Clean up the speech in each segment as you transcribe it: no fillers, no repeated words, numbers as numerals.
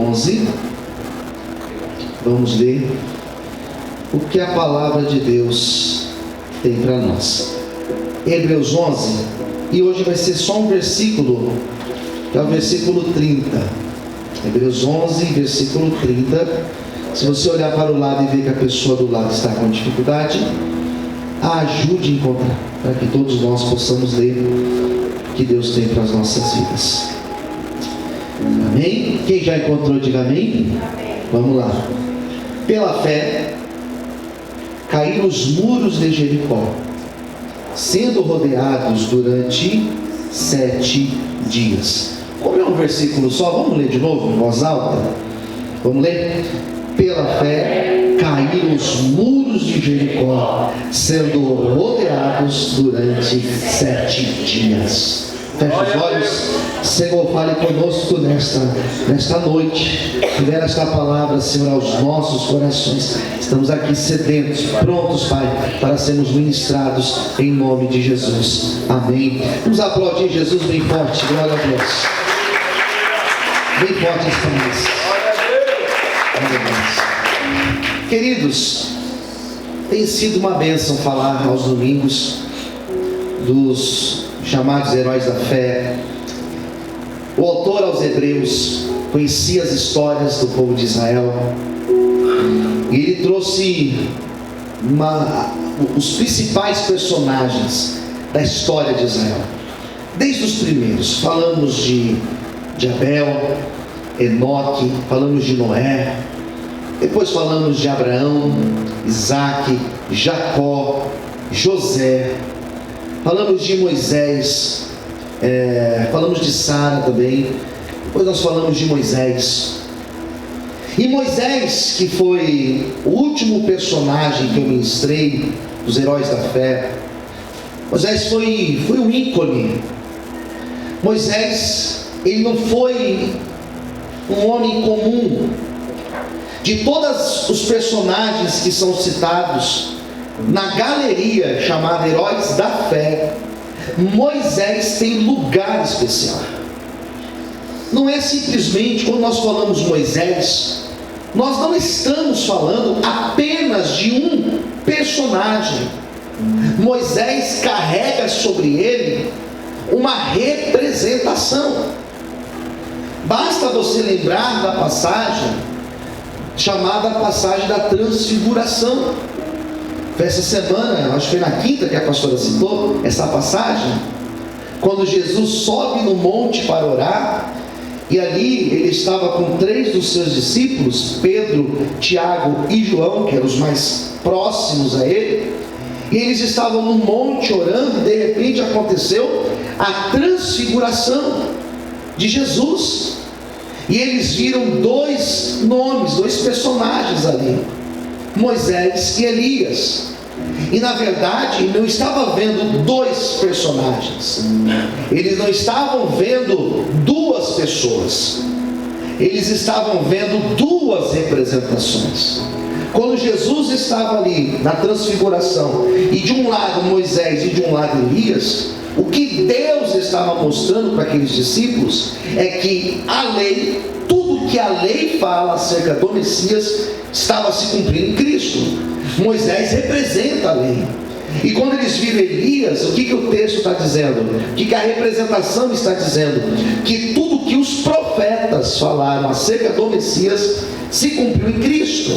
11. Vamos ler o que a palavra de Deus tem para nós. Hebreus 11. E hoje vai ser só um versículo, que é o versículo 30. Hebreus 11, versículo 30. Se você olhar para o lado e ver que a pessoa do lado está com dificuldade, a ajude a encontrar, para que todos nós possamos ler o que Deus tem para as nossas vidas. Amém? Quem já encontrou, diga amém. Amém. Vamos lá. Pela fé, caíram os muros de Jericó, sendo rodeados durante 7 dias. Como é um versículo só, vamos ler de novo em voz alta? Vamos ler? Pela fé, caíram os muros de Jericó, sendo rodeados durante 7 dias. Feche os olhos. Senhor, fale conosco nesta noite. Libera esta palavra, Senhor, aos nossos corações. Estamos aqui sedentos, prontos, Pai, para sermos ministrados em nome de Jesus. Amém. Vamos aplaudir Jesus bem forte. Glória a Deus. Bem forte as palmas. Glória a Deus. Queridos, tem sido uma bênção falar aos domingos dos chamados heróis da fé. O autor aos Hebreus conhecia as histórias do povo de Israel, e ele trouxe os principais personagens da história de Israel, desde os primeiros. Falamos de Abel, Enoque, falamos de Noé, depois falamos de Abraão, Isaac, Jacó, José, falamos de Moisés, falamos de Sara também, depois nós falamos de Moisés. E Moisés, que foi o último personagem que eu ministrei dos heróis da fé, Moisés foi um ícone. Moisés, ele não foi um homem comum. De todos os personagens que são citados na galeria chamada Heróis da Fé, Moisés tem lugar especial. Não é simplesmente, quando nós falamos Moisés, nós não estamos falando apenas de um personagem. Moisés carrega sobre ele uma representação. Basta você lembrar da passagem chamada passagem da transfiguração. Essa semana, acho que foi na quinta que a pastora citou essa passagem, quando Jesus sobe no monte para orar, e ali ele estava com 3 dos seus discípulos, Pedro, Tiago e João, que eram os mais próximos a ele, e eles estavam no monte orando, e de repente aconteceu a transfiguração de Jesus, e eles viram 2 nomes, 2 personagens ali, Moisés e Elias. E na verdade não estava vendo 2 personagens, eles não estavam vendo 2 pessoas, eles estavam vendo 2 representações. Quando Jesus estava ali na transfiguração, e de um lado Moisés e de um lado Elias, o que Deus estava mostrando para aqueles discípulos é que a lei, tudo que a lei fala acerca do Messias, estava se cumprindo em Cristo. Moisés representa a lei. E quando eles viram Elias, o que o texto está dizendo? O que a representação está dizendo? Que tudo que os profetas falaram acerca do Messias se cumpriu em Cristo.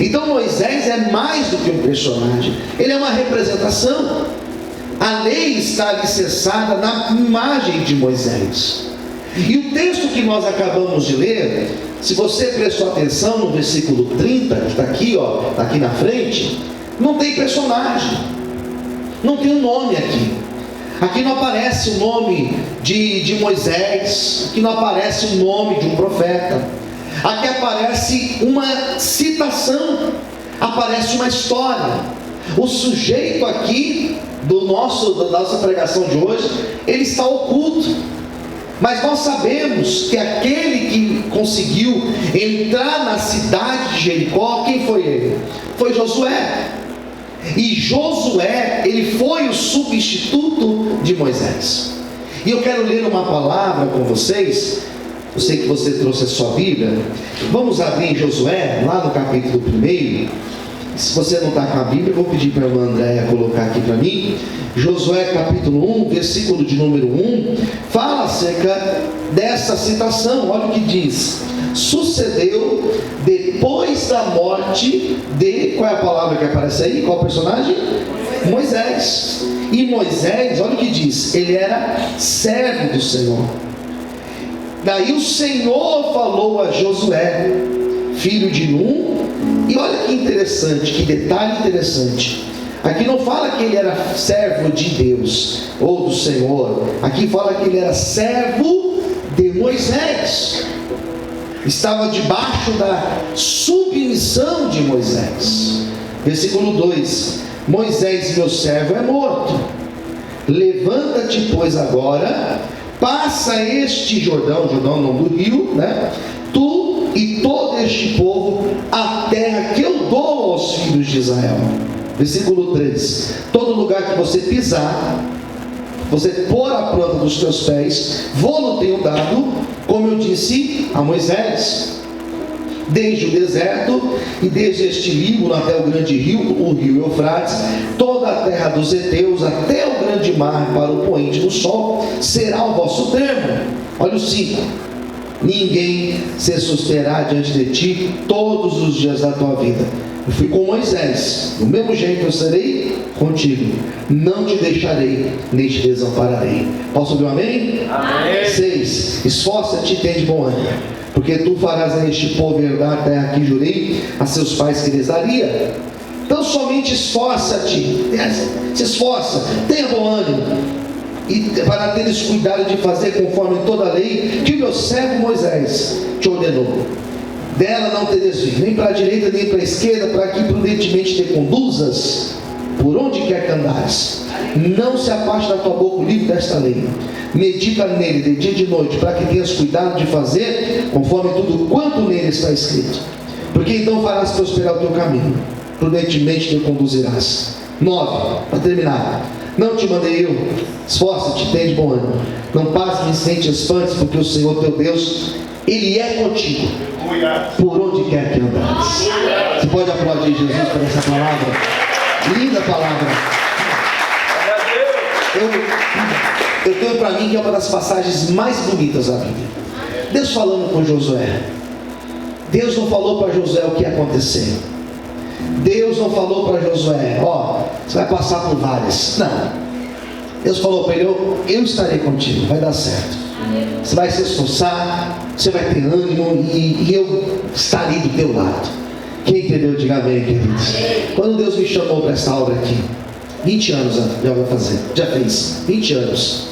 Então Moisés é mais do que um personagem, ele é uma representação. A lei está alicerçada na imagem de Moisés. E o texto que nós acabamos de ler, se você prestou atenção no versículo 30, que está aqui, está aqui na frente, não tem personagem, não tem um nome aqui. Aqui não aparece o nome de Moisés, aqui não aparece o nome de um profeta. Aqui aparece uma citação, aparece uma história. O sujeito aqui da nossa pregação de hoje, ele está oculto. Mas nós sabemos que aquele que conseguiu entrar na cidade de Jericó, quem foi ele? Foi Josué. E Josué, ele foi o substituto de Moisés. E eu quero ler uma palavra com vocês, Eu sei que você trouxe a sua Bíblia. Vamos abrir em Josué, lá no capítulo 1. Se você não está com a Bíblia, eu vou pedir para a irmã Andréia colocar aqui para mim. Josué capítulo 1, versículo de número 1, fala acerca dessa citação. Olha o que diz: sucedeu depois da morte de... Qual é a palavra que aparece aí? Qual personagem? Moisés. E Moisés, olha o que diz, ele era servo do Senhor. Daí o Senhor falou a Josué, filho de Num. E olha que interessante, que detalhe interessante. Aqui não fala que ele era servo de Deus ou do Senhor. Aqui fala que ele era servo de Moisés. Estava debaixo da submissão de Moisés. Versículo 2: Moisés, meu servo, é morto. Levanta-te, pois, agora, passa este Jordão, Jordão não do rio, né? Tu e todo este povo, a terra que eu dou aos filhos de Israel. Versículo 3: todo lugar que você pisar, você pôr a planta dos teus pés, vou-lo tenho dado, como eu disse a Moisés, desde o deserto e desde este Líbano até o grande rio, o rio Eufrates, toda a terra dos heteus, até o grande mar para o poente do sol, será o vosso termo. Olha o 5: ninguém se susterá diante de ti todos os dias da tua vida. Eu fui com Moisés, do mesmo jeito eu serei contigo, não te deixarei, nem te desampararei. Posso ouvir um amém? Amém. 6: esforça-te e tem de bom ânimo, porque tu farás a este povo herdar a terra que jurei a seus pais que lhes daria. Então somente esforça-te, se esforça, tenha bom ânimo, e para teres cuidado de fazer conforme toda a lei que o meu servo Moisés te ordenou. Dela não te desvies, nem para a direita nem para a esquerda, para que prudentemente te conduzas por onde quer que andares. Não se aparte da tua boca o livro desta lei. Medita nele de dia e de noite, para que tenhas cuidado de fazer conforme tudo quanto nele está escrito. Porque então farás prosperar o teu caminho, prudentemente te conduzirás. 9, para terminar: não te mandei eu? Esforça-te, tem de bom ânimo. Não passe nem te espantes, porque o Senhor teu Deus, Ele é contigo, por onde quer que andares. Você pode aplaudir Jesus por essa palavra? Linda palavra. Eu tenho para mim que é uma das passagens mais bonitas da Bíblia. Deus falando com Josué. Deus não falou para Josué o que ia acontecer. Deus não falou para Josué: ó, você vai passar por várias. Não. Deus falou para ele: eu estarei contigo, vai dar certo. Você vai se esforçar, você vai ter ânimo, e eu estarei do teu lado. Quem entendeu, diga amém, queridos. Quando Deus me chamou para essa obra aqui, 20 anos já vai fazer, já fez 20 anos,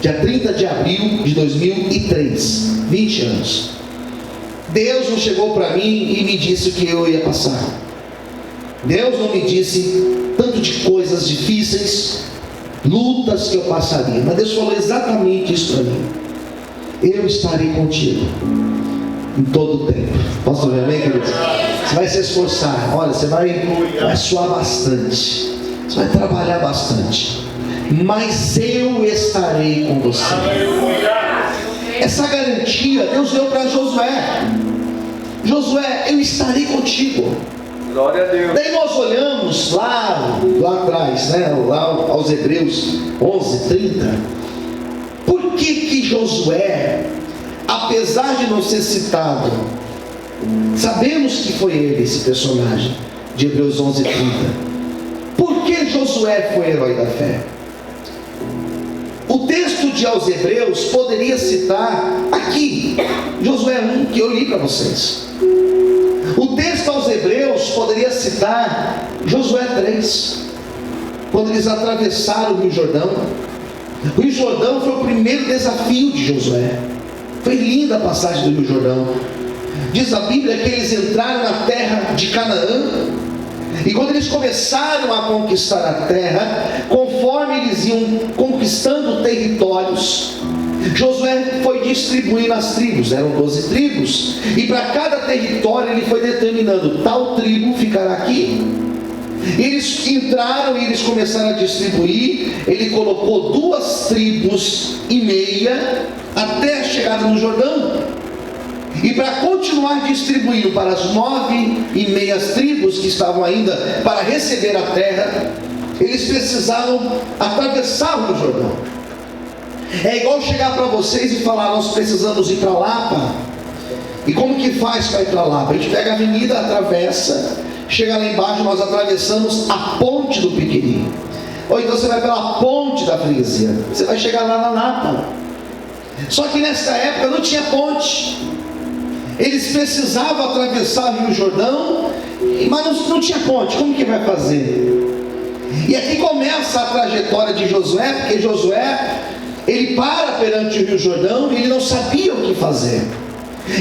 dia 30 de abril de 2003, 20 anos. Deus não chegou para mim e me disse o que eu ia passar. Deus não me disse tanto de coisas difíceis, lutas que eu passaria, mas Deus falou exatamente isso para mim: eu estarei contigo em todo o tempo. Posso ver bem, queridos? Você vai se esforçar, olha, você vai suar bastante, você vai trabalhar bastante, mas eu estarei com você. Essa garantia Deus deu para Josué. Josué, eu estarei contigo. Glória a Deus. Daí nós olhamos lá atrás, né, lá aos Hebreus 11:30. Por que Josué, apesar de não ser citado, sabemos que foi ele, esse personagem de Hebreus 11:30. Por que Josué foi herói da fé? O texto de aos Hebreus poderia citar aqui, Josué 1, que eu li para vocês. O texto aos Hebreus poderia citar Josué 3, quando eles atravessaram o Rio Jordão. O Rio Jordão foi o primeiro desafio de Josué. Foi linda a passagem do Rio Jordão. Diz a Bíblia que eles entraram na terra de Canaã, e quando eles começaram a conquistar a terra, conforme eles iam conquistando territórios, Josué foi distribuindo as tribos, eram 12 tribos, e para cada território ele foi determinando: tal tribo ficará aqui. Eles entraram e eles começaram a distribuir. Ele colocou 2,5 tribos até a chegada no Jordão. E para continuar distribuindo para as 9,5 tribos que estavam ainda para receber a terra, eles precisavam atravessar o Rio Jordão. É igual chegar para vocês e falar: nós precisamos ir para Lapa. E como que faz para ir para Lapa? A gente pega a avenida, atravessa, chega lá embaixo, nós atravessamos a ponte do Piquiri. Ou então você vai pela ponte da freguesia, você vai chegar lá na Lapa. Só que nessa época não tinha ponte. Eles precisavam atravessar o Rio Jordão, mas não tinha ponte. Como que vai fazer? E aqui começa a trajetória de Josué, porque Josué, ele para perante o Rio Jordão e ele não sabia o que fazer.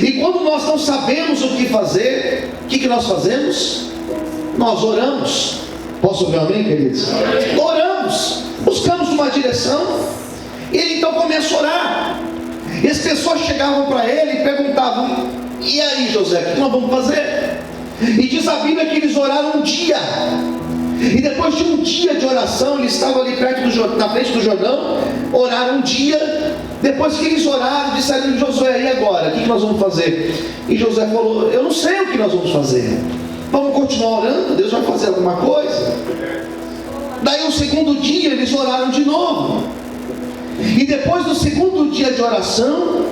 E quando nós não sabemos o que fazer, o que nós fazemos? Nós oramos. Posso ouvir um amém, queridos? Oramos, buscamos uma direção. Ele então começa a orar. E as pessoas chegavam para ele e perguntavam: e aí, José, o que nós vamos fazer? E diz a Bíblia que eles oraram um dia. E depois de um dia de oração, eles estavam ali perto na frente do Jordão, oraram um dia. Depois que eles oraram, disseram: Josué, e agora? O que nós vamos fazer? E Josué falou: eu não sei o que nós vamos fazer. Vamos continuar orando, Deus vai fazer alguma coisa. Daí o segundo dia eles oraram de novo. E depois do segundo dia de oração,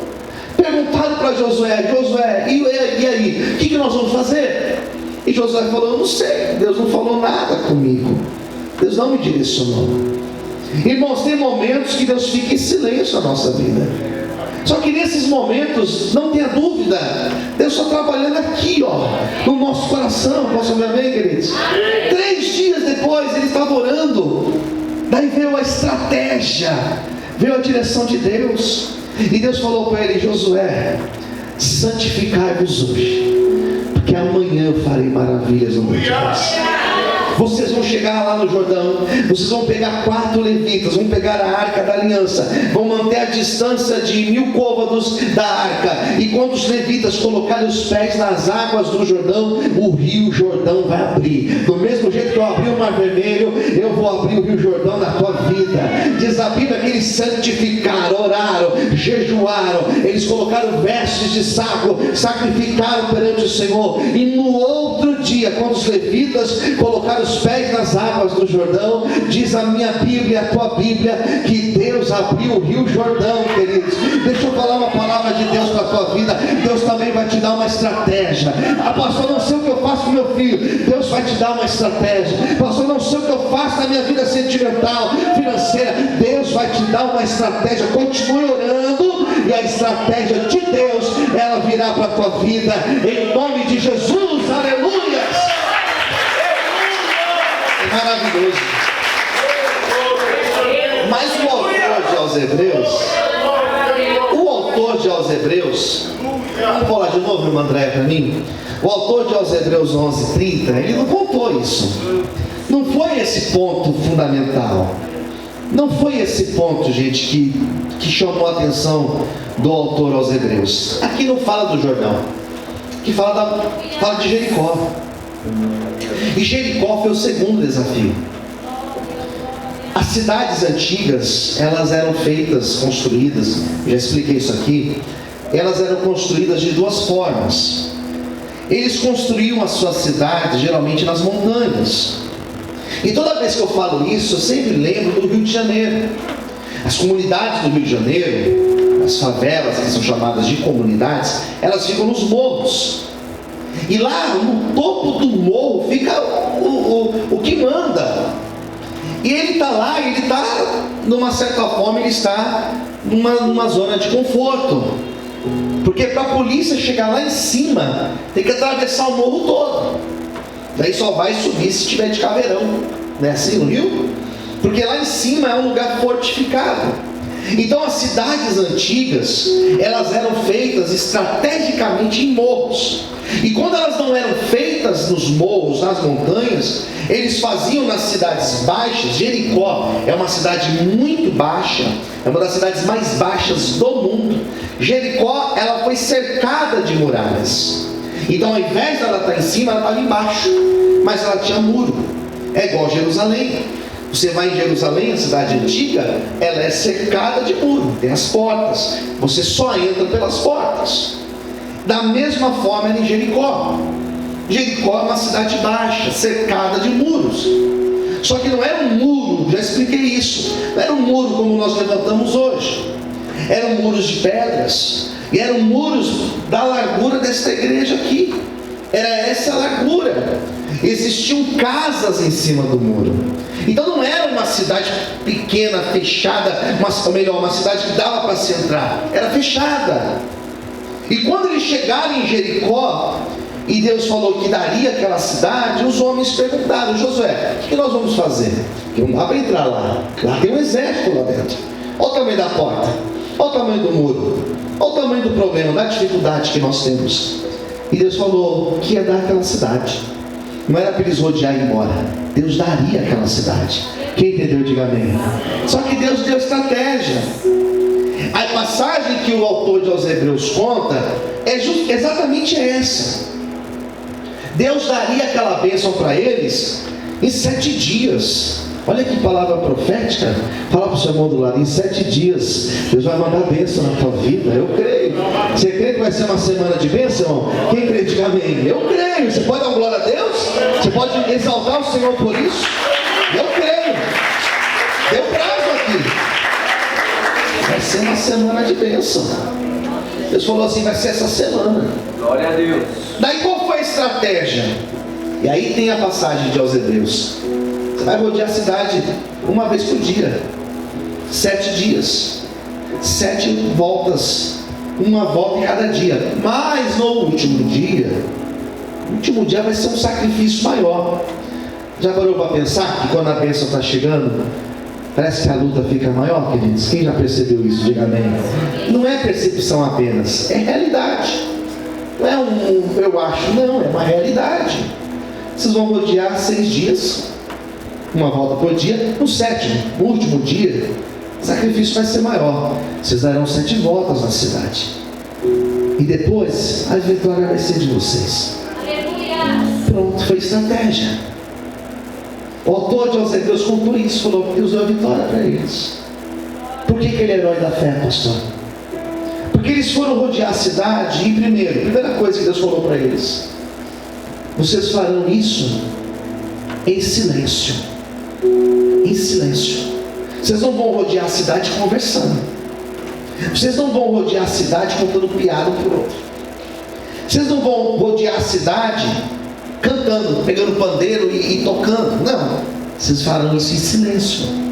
perguntaram para Josué: Josué, e aí? O que nós vamos fazer? E Josué falou: eu não sei, Deus não falou nada comigo, Deus não me direcionou. Irmãos, tem momentos que Deus fica em silêncio na nossa vida. Só que nesses momentos, não tenha dúvida, Deus está trabalhando aqui, no nosso coração. Posso ver amém, queridos? 3 dias depois, ele estava orando. Daí veio a estratégia, veio a direção de Deus. E Deus falou para ele: Josué, santificai-vos hoje, porque amanhã eu farei maravilhas no meio de vocês. Vocês vão chegar lá no Jordão, vocês vão pegar 4 levitas, vão pegar a arca da aliança, vão manter a distância de 1000 côvados da arca, e quando os levitas colocarem os pés nas águas do Jordão, o rio Jordão vai abrir. Do mesmo jeito que eu abri o Mar Vermelho, eu vou abrir o rio Jordão na tua vida. Diz a Bíblia que eles santificaram, oraram, jejuaram, eles colocaram vestes de saco, sacrificaram perante o Senhor. E no outro dia, quando os levitas colocaram os pés nas águas do Jordão, diz a minha Bíblia, a tua Bíblia, que Deus abriu o rio Jordão, queridos. Deixa eu falar uma palavra de Deus para a tua vida. Deus também vai te dar uma estratégia. Pastor, não sei o que eu faço com meu filho. Deus vai te dar uma estratégia. Pastor, não sei o que eu faço na minha vida sentimental, financeira. Deus vai te dar uma estratégia. Continue orando e a estratégia de Deus, ela virá para a tua vida, em nome de Jesus. Aleluia. Maravilhoso. Mas o autor de aos Hebreus, vamos falar de novo, irmã André, para mim. O autor de aos Hebreus 11:30, ele não contou isso. Não foi esse ponto fundamental. Não foi esse ponto, gente, que chamou a atenção do autor aos Hebreus. Aqui não fala do Jordão, aqui fala de Jericó. E Jericó foi o segundo desafio. As cidades antigas, elas eram construídas, já expliquei isso aqui, elas eram construídas de 2 formas. Eles construíam as suas cidades geralmente nas montanhas. E toda vez que eu falo isso, eu sempre lembro do Rio de Janeiro. As comunidades do Rio de Janeiro, as favelas, que são chamadas de comunidades, elas ficam nos morros. E lá no topo do morro fica o que manda. E ele está lá, ele está, numa certa forma, ele está numa zona de conforto. Porque para a polícia chegar lá em cima, tem que atravessar o morro todo. Daí só vai subir se tiver de caveirão. Não é assim no Rio? Porque lá em cima é um lugar fortificado. Então as cidades antigas, elas eram feitas estrategicamente em morros. E quando elas não eram feitas nos morros, nas montanhas, eles faziam nas cidades baixas. Jericó é uma cidade muito baixa, é uma das cidades mais baixas do mundo. Jericó, ela foi cercada de muralhas. Então ao invés dela estar em cima, ela estava embaixo, mas ela tinha muro. É igual Jerusalém. Você vai em Jerusalém, a cidade antiga, ela é cercada de muro, tem as portas, você só entra pelas portas. Da mesma forma era em Jericó. Jericó é uma cidade baixa, cercada de muros. Só que não era um muro, já expliquei isso, não era um muro como nós levantamos hoje. Eram muros de pedras, e eram muros da largura desta igreja aqui. Era essa a largura. Existiam casas em cima do muro. Então não era uma cidade pequena, fechada, ou melhor, uma cidade que dava para se entrar. Era fechada. E quando eles chegaram em Jericó, e Deus falou que daria aquela cidade, os homens perguntaram: Josué, o que nós vamos fazer? Porque não dá para entrar lá. Lá tem um exército lá dentro. Olha o tamanho da porta, olha o tamanho do muro, olha o tamanho do problema, da dificuldade que nós temos. E Deus falou que ia dar aquela cidade. Não era para eles rodear e ir embora. Deus daria aquela cidade. Quem entendeu, diga amém. Só que Deus deu estratégia. A passagem que o autor de Hebreus conta é exatamente essa. Deus daria aquela bênção para eles em 7 dias. Olha que palavra profética. Fala para o seu irmão do lado: em 7 dias Deus vai mandar bênção na tua vida. Eu creio. Você crê que vai ser uma semana de bênção? Quem crê, diga amém. Eu creio. Você pode dar uma glória a Deus? Você pode exaltar o Senhor por isso? Eu creio. Deu prazo aqui. Vai ser uma semana de bênção. Deus falou assim: vai ser essa semana. Glória a Deus. Daí qual foi a estratégia? E aí tem a passagem de Hebreus. Você vai rodear a cidade uma vez por dia, 7 dias, 7 voltas, uma volta em cada dia. Mas no último dia vai ser um sacrifício maior. Já parou para pensar que quando a bênção está chegando, parece que a luta fica maior, queridos? Quem já percebeu isso? Diga amém. Não é percepção apenas, é realidade. Não é eu acho, não, é uma realidade. Vocês vão rodear 6 dias, uma volta por dia. No 7º, no último dia, o sacrifício vai ser maior. Vocês darão 7 voltas na cidade. E depois, a vitória vai ser de vocês. Pronto, foi estratégia. O autor de Hebreus contou isso, falou que usou a vitória para eles. Por que ele é herói da fé, pastor? Porque eles foram rodear a cidade. E primeira coisa que Deus falou para eles: vocês farão isso em silêncio. Em silêncio. Vocês não vão rodear a cidade conversando. Vocês não vão rodear a cidade contando piada um pro outro. Vocês não vão rodear a cidade cantando, pegando pandeiro e tocando. Não. Vocês farão isso em silêncio.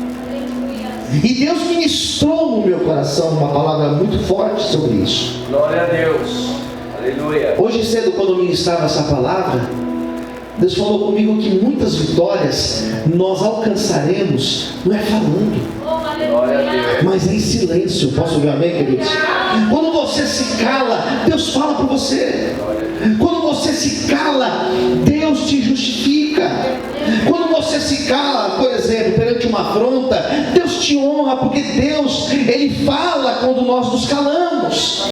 E Deus ministrou no meu coração uma palavra muito forte sobre isso. Glória a Deus. Aleluia. Hoje cedo, quando eu ministrava essa palavra, Deus falou comigo que muitas vitórias nós alcançaremos, não é falando, Glória a Deus, mas é em silêncio. Posso ouvir amém, queridos? Quando você se cala, Deus fala por você. Quando você se cala, Deus te justifica. Quando você se cala, por exemplo, perante uma afronta, Deus te honra, porque Deus, Ele fala quando nós nos calamos.